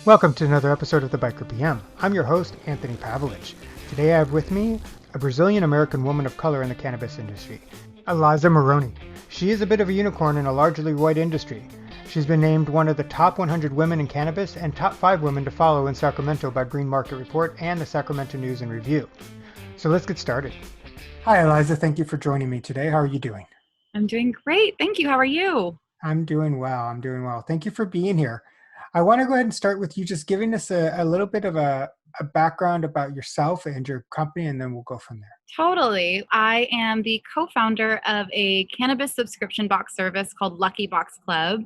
Welcome to another episode of the Biker PM. I'm your host, Anthony Pavelich. Today I have with me a Brazilian-American woman of color in the cannabis industry, Eliza Maroney. She is a bit of a unicorn in a largely white industry. She's been named one of the top 100 women in cannabis and top 5 women to follow in Sacramento by Green Market Report and the Sacramento News and Review. So let's get started. Hi, Eliza. Thank you for joining me today. How are you doing? I'm doing great. Thank you. How are you? I'm doing well. Thank you for being here. I want to go ahead and start with you just giving us a little bit of a background about yourself and your company, and then we'll go from there. Totally. I am the co-founder of a cannabis subscription box service called Lucky Box Club.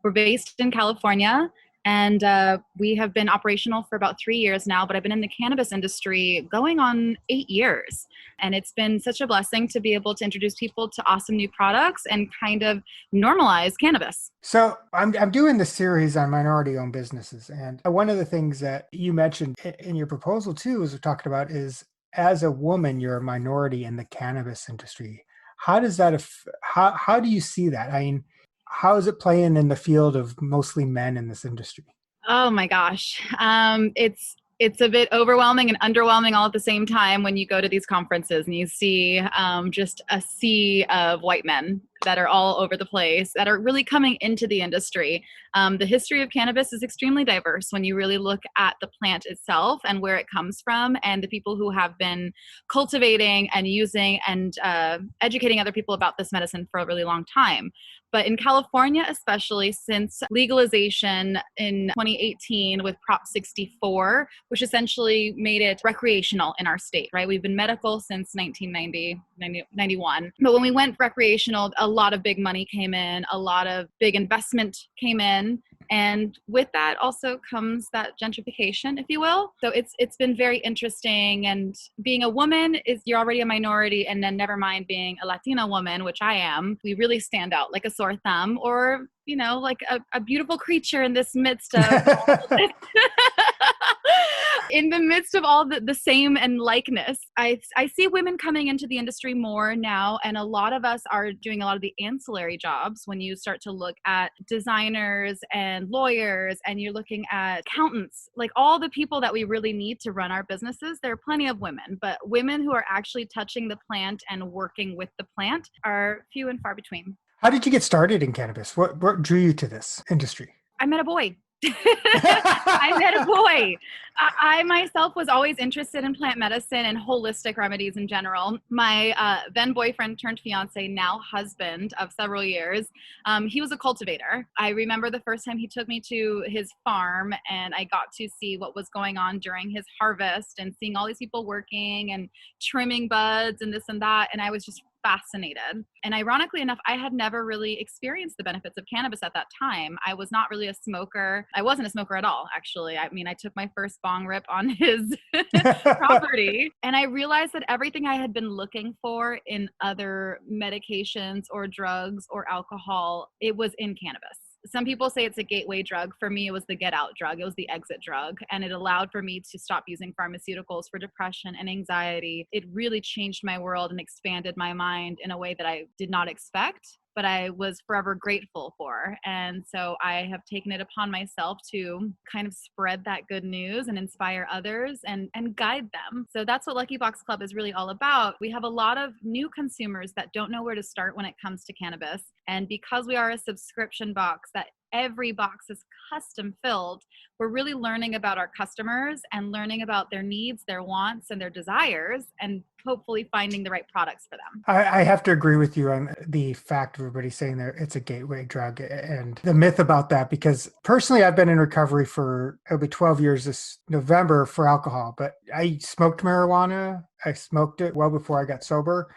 We're based in California, and we have been operational for about 3 years now, but I've been in the cannabis industry going on 8 years. And it's been such a blessing to be able to introduce people to awesome new products and kind of normalize cannabis. So I'm doing this series on minority-owned businesses, and one of the things that you mentioned in your proposal too, as we talked about, is as a woman, you're a minority in the cannabis industry. How does that? How do you see that? I mean, how is it playing in the field of mostly men in this industry? Oh my gosh. It's a bit overwhelming and underwhelming all at the same time when you go to these conferences and you see just a sea of white men that are all over the place that are really coming into the industry. The history of cannabis is extremely diverse when you really look at the plant itself and where it comes from and the people who have been cultivating and using and educating other people about this medicine for a really long time. But in California, especially since legalization in 2018 with Prop 64, which essentially made it recreational in our state, right? We've been medical since 1991. But when we went recreational, a lot of big money came in, a lot of big investment came in. And with that also comes that gentrification, if you will. So it's been very interesting. And being a woman you're already a minority, and then never mind being a Latina woman, which I am, we really stand out like a sore thumb, or like a beautiful creature in this midst of in the midst of all the same and likeness. I see women coming into the industry more now, and a lot of us are doing a lot of the ancillary jobs. When you start to look at designers and lawyers, and you're looking at accountants, like all the people that we really need to run our businesses, there are plenty of women, but women who are actually touching the plant and working with the plant are few and far between. How did you get started in cannabis? What drew you to this industry? I met a boy. I met a boy. I myself was always interested in plant medicine and holistic remedies in general. My then boyfriend turned fiance, now husband of several years, he was a cultivator. I remember the first time he took me to his farm, and I got to see what was going on during his harvest and seeing all these people working and trimming buds and this and that. And I was just fascinated. And ironically enough, I had never really experienced the benefits of cannabis at that time. I was not really a smoker. I wasn't a smoker at all, actually. I mean, I took my first bong rip on his property, and I realized that everything I had been looking for in other medications or drugs or alcohol, it was in cannabis. Some people say it's a gateway drug. For me, it was the get out drug. It was the exit drug. And it allowed for me to stop using pharmaceuticals for depression and anxiety. It really changed my world and expanded my mind in a way that I did not expect, but I was forever grateful for. And so I have taken it upon myself to kind of spread that good news and inspire others and guide them. So that's what Lucky Box Club is really all about. We have a lot of new consumers that don't know where to start when it comes to cannabis. And because we are a subscription box that every box is custom filled, we're really learning about our customers and learning about their needs, their wants, and their desires, and hopefully finding the right products for them. I have to agree with you on the fact of everybody saying that it's a gateway drug and the myth about that, because personally, I've been in recovery it'll be 12 years this November for alcohol, but I smoked marijuana. I smoked it well before I got sober.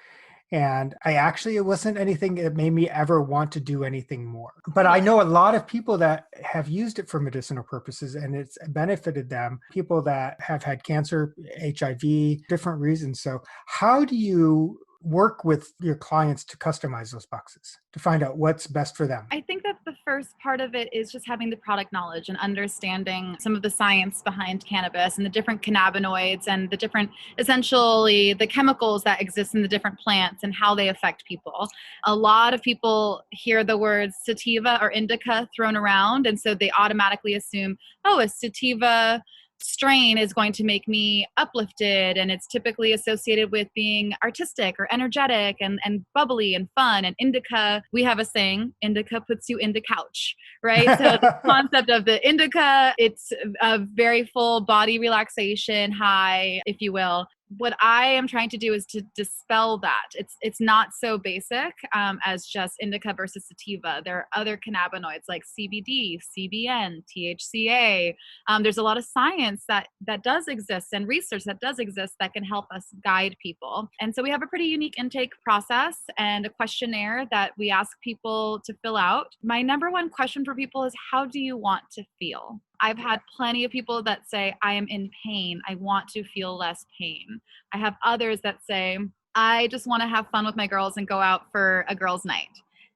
And it wasn't anything that made me ever want to do anything more. But I know a lot of people that have used it for medicinal purposes, and it's benefited them. People that have had cancer, HIV, different reasons. So how do you work with your clients to customize those boxes to find out what's best for them? I think that the first part of it is just having the product knowledge and understanding some of the science behind cannabis and the different cannabinoids and the different, essentially, the chemicals that exist in the different plants and how they affect people. A lot of people hear the words sativa or indica thrown around, and so they automatically assume, oh, a sativa strain is going to make me uplifted, and it's typically associated with being artistic or energetic and bubbly and fun. And indica, we have a saying, indica puts you in the couch, right? So the concept of the indica, it's a very full body relaxation high, if you will. What I am trying to do is to dispel that. It's not so basic as just indica versus sativa. There are other cannabinoids like CBD, CBN, THCA. There's a lot of science that does exist and research that does exist that can help us guide people. And so we have a pretty unique intake process and a questionnaire that we ask people to fill out. My number one question for people is, how do you want to feel? I've had plenty of people that say, I am in pain. I want to feel less pain. I have others that say, I just want to have fun with my girls and go out for a girls' night.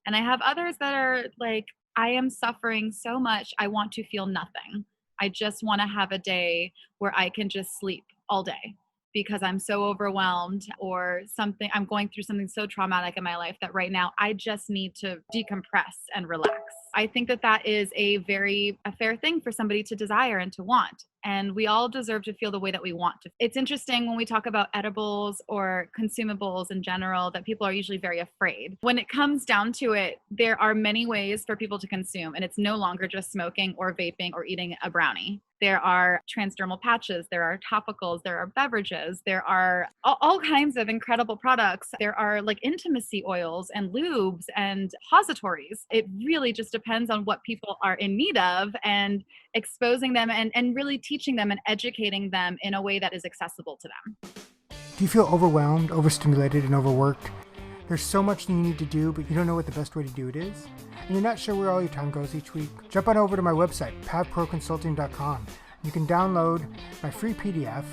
And I have others that are like, I am suffering so much. I want to feel nothing. I just want to have a day where I can just sleep all day because I'm so overwhelmed or something. I'm going through something so traumatic in my life that right now I just need to decompress and relax. I think that is a fair thing for somebody to desire and to want. And we all deserve to feel the way that we want to. It's interesting when we talk about edibles or consumables in general that people are usually very afraid. When it comes down to it, there are many ways for people to consume, and it's no longer just smoking or vaping or eating a brownie. There are transdermal patches, there are topicals, there are beverages, there are all kinds of incredible products. There are like intimacy oils and lubes and suppositories. It really just depends on what people are in need of and exposing them and really teaching them and educating them in a way that is accessible to them. Do you feel overwhelmed, overstimulated, and overworked? There's so much you need to do, but you don't know what the best way to do it is? And you're not sure where all your time goes each week? Jump on over to my website, pavproconsulting.com. You can download my free PDF,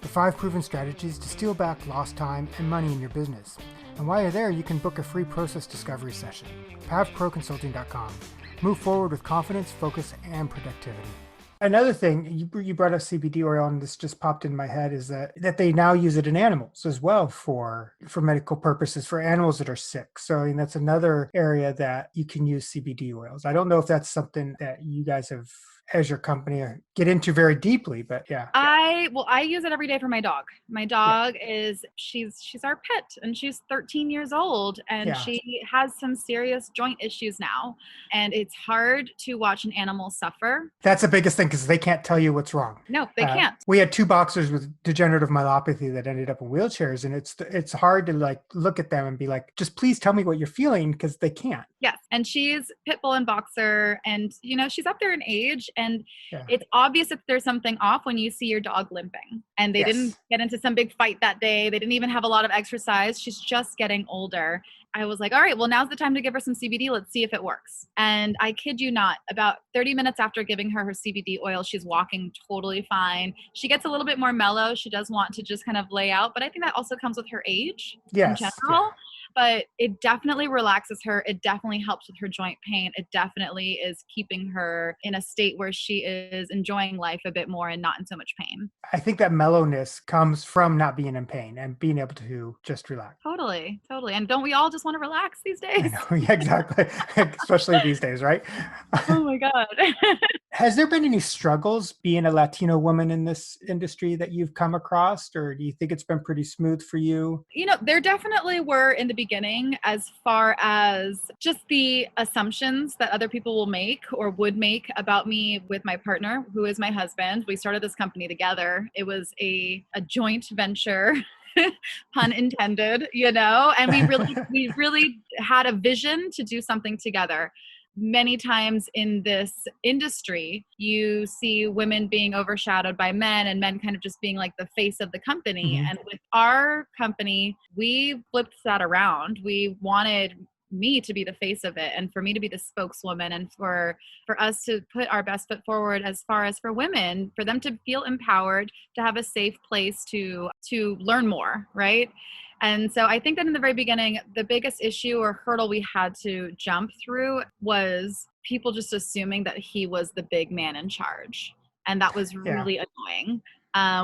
The 5 Proven Strategies to Steal Back Lost Time and Money in Your Business. And while you're there, you can book a free process discovery session, pavproconsulting.com. Move forward with confidence, focus, and productivity. Another thing, you brought up CBD oil, and this just popped in my head, is that they now use it in animals as well for medical purposes, for animals that are sick. So I mean, that's another area that you can use CBD oils. I don't know if that's something that you guys have, as your company, get into very deeply, but yeah. I use it every day for my dog. My dog she's our pet, and she's 13 years old, and she has some serious joint issues now. And it's hard to watch an animal suffer. That's the biggest thing, because they can't tell you what's wrong. No, they can't. We had 2 boxers with degenerative myelopathy that ended up in wheelchairs, and it's hard to like look at them and be like, just please tell me what you're feeling, because they can't. Yes. And she's pit bull and boxer, and she's up there in age, and it's obvious if there's something off when you see your dog limping, and they didn't get into some big fight that day. They didn't even have a lot of exercise. She's just getting older. I was like, all right, well, now's the time to give her some CBD. Let's see if it works. And I kid you not, about 30 minutes after giving her CBD oil, she's walking totally fine. She gets a little bit more mellow. She does want to just kind of lay out, but I think that also comes with her age in general. Yeah. But it definitely relaxes her. It definitely helps with her joint pain. It definitely is keeping her in a state where she is enjoying life a bit more and not in so much pain. I think that mellowness comes from not being in pain and being able to just relax. Totally. And don't we all just want to relax these days? I know, yeah, exactly. Especially these days, right? Oh my God. Has there been any struggles being a Latino woman in this industry that you've come across, or do you think it's been pretty smooth for you? There definitely were in the beginning, as far as just the assumptions that other people will make or would make about me with my partner, who is my husband. We started this company together. It was a joint venture. Pun intended, and we really had a vision to do something together. Many times in this industry, you see women being overshadowed by men, and men kind of just being like the face of the company. Mm-hmm. And with our company, we flipped that around. We wanted me to be the face of it, and for me to be the spokeswoman, and for us to put our best foot forward as far as for women, for them to feel empowered, to have a safe place to learn more, right? And so I think that in the very beginning, the biggest issue or hurdle we had to jump through was people just assuming that he was the big man in charge. And that was Yeah. really annoying.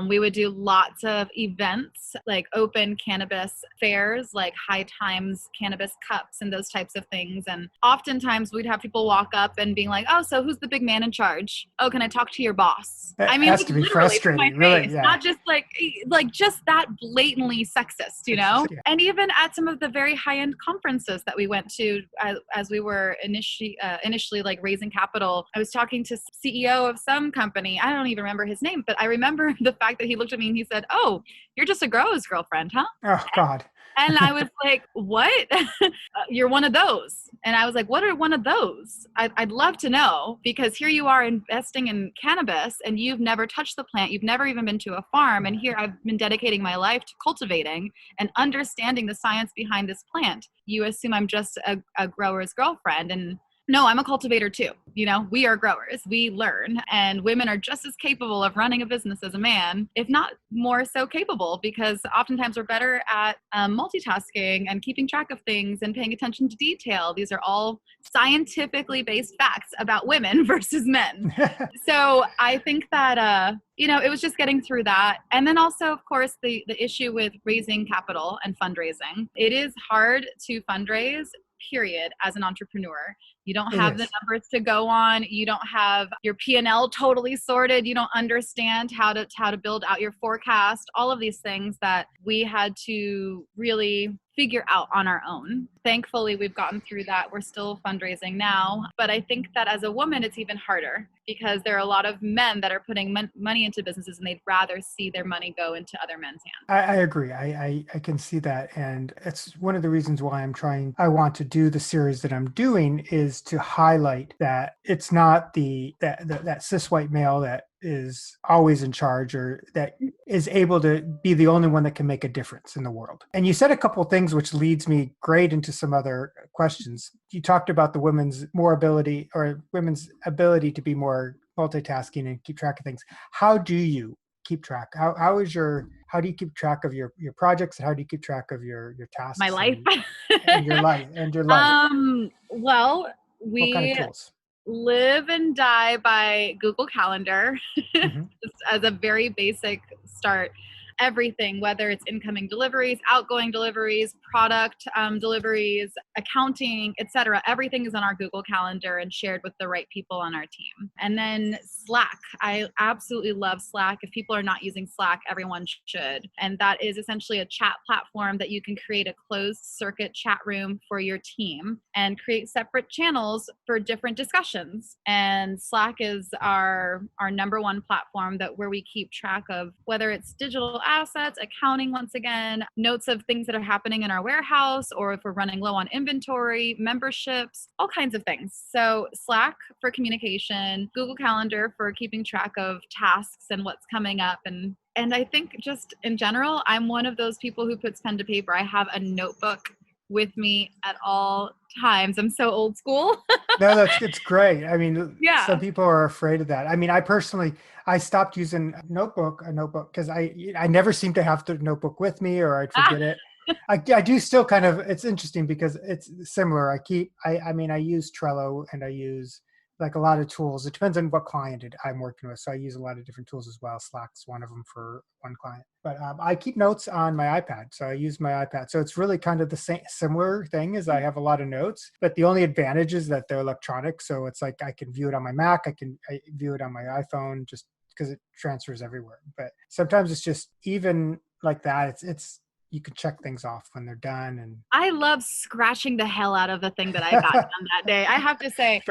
We would do lots of events, like open cannabis fairs, like High Times cannabis cups and those types of things. And oftentimes we'd have people walk up and being like, oh, so who's the big man in charge? Oh, can I talk to your boss? That I mean, has like, to be literally to my frustrating, really. face, Yeah. not just like just that blatantly sexist, you know? Yeah. And even at some of the very high-end conferences that we went to as we were initially like raising capital, I was talking to CEO of some company. I don't even remember his name, but I remember the fact that he looked at me and he said, oh, you're just a grower's girlfriend, huh? Oh, God. And I was like, what? You're one of those. And I was like, what are one of those? I'd love to know, because here you are investing in cannabis and you've never touched the plant. You've never even been to a farm. And here I've been dedicating my life to cultivating and understanding the science behind this plant. You assume I'm just a grower's girlfriend. And no, I'm a cultivator too. You know, we are growers. We learn, and women are just as capable of running a business as a man, if not more so capable, because oftentimes we're better at multitasking and keeping track of things and paying attention to detail. These are all scientifically based facts about women versus men. So I think that, it was just getting through that. And then also, of course, the issue with raising capital and fundraising. It is hard to fundraise, period, as an entrepreneur. You don't have the numbers to go on. You don't have your P&L totally sorted. You don't understand how to build out your forecast. All of these things that we had to really figure out on our own. Thankfully, we've gotten through that. We're still fundraising now. But I think that as a woman, it's even harder, because there are a lot of men that are putting money into businesses and they'd rather see their money go into other men's hands. I agree. I can see that. And it's one of the reasons why I want to do the series that I'm doing, is to highlight that it's not that cis white male that is always in charge, or that is able to be the only one that can make a difference in the world. And you said a couple of things which leads me great into some other questions. You talked about the women's ability to be more multitasking and keep track of things. How do you keep track? How do you keep track of your projects, and how do you keep track of your tasks? My life. and your life. Well, What kind we of tools? live and die by Google Calendar. Mm-hmm. Just as a very basic start. Everything, whether it's incoming deliveries, outgoing deliveries, product deliveries, accounting, etc. Everything is on our Google Calendar and shared with the right people on our team. And then Slack. I absolutely love Slack. If people are not using Slack, everyone should. And that is essentially a chat platform that you can create a closed circuit chat room for your team and create separate channels for different discussions. And Slack is our number one platform where we keep track of whether it's digital assets, accounting, once again, notes of things that are happening in our warehouse, or if we're running low on inventory, memberships, all kinds of things. So Slack for communication, Google Calendar for keeping track of tasks and what's coming up. And I think just in general, I'm one of those people who puts pen to paper. I have a notebook with me at all times. I'm so old school. No, it's great. I mean, Yeah. Some people are afraid of that. I mean, I stopped using a notebook because I never seem to have the notebook with me, or I'd forget it. I do still kind of, it's interesting because it's similar. I use Trello, and I use like a lot of tools. It depends on what client I'm working with. So I use a lot of different tools as well. Slack's one of them for one client. But I keep notes on my iPad. So I use my iPad. So it's really kind of the similar thing, as I have a lot of notes. But the only advantage is that they're electronic. So it's like I can view it on my Mac. I view it on my iPhone, just because it transfers everywhere. But sometimes it's just even like that. It's you can check things off when they're done. And I love scratching the hell out of the thing that I got done that day. I have to say,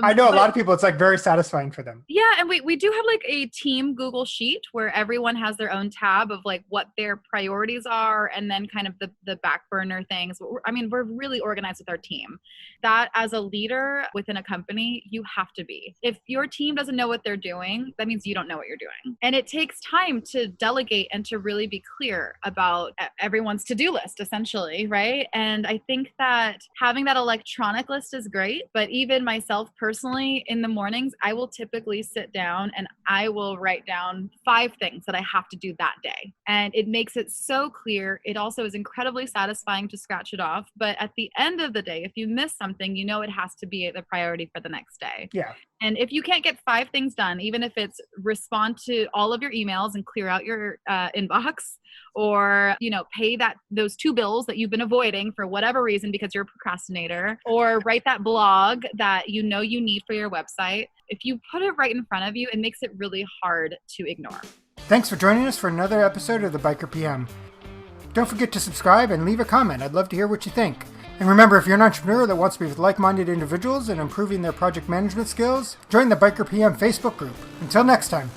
I know a lot of people, it's like very satisfying for them. Yeah. And we do have like a team Google sheet where everyone has their own tab of like what their priorities are, and then kind of the back burner things. We're really organized with our team. That as a leader within a company, you have to be. If your team doesn't know what they're doing, that means you don't know what you're doing. And it takes time to delegate and to really be clear about everyone's to-do list, essentially, right? And I think that having that electronic list is great, but even myself personally, in the mornings, I will typically sit down and I will write down 5 things that I have to do that day. And it makes it so clear. It also is incredibly satisfying to scratch it off. But at the end of the day, if you miss something, you know it has to be the priority for the next day. Yeah. And if you can't get 5 things done, even if it's respond to all of your emails and clear out your inbox, or, pay those 2 bills that you've been avoiding for whatever reason because you're a procrastinator, or write that blog that you need for your website, if you put it right in front of you, it makes it really hard to ignore. Thanks for joining us for another episode of the Biker PM. Don't forget to subscribe and leave a comment. I'd love to hear what you think. And remember, if you're an entrepreneur that wants to be with like-minded individuals and improving their project management skills, join the Biker PM Facebook group. Until next time.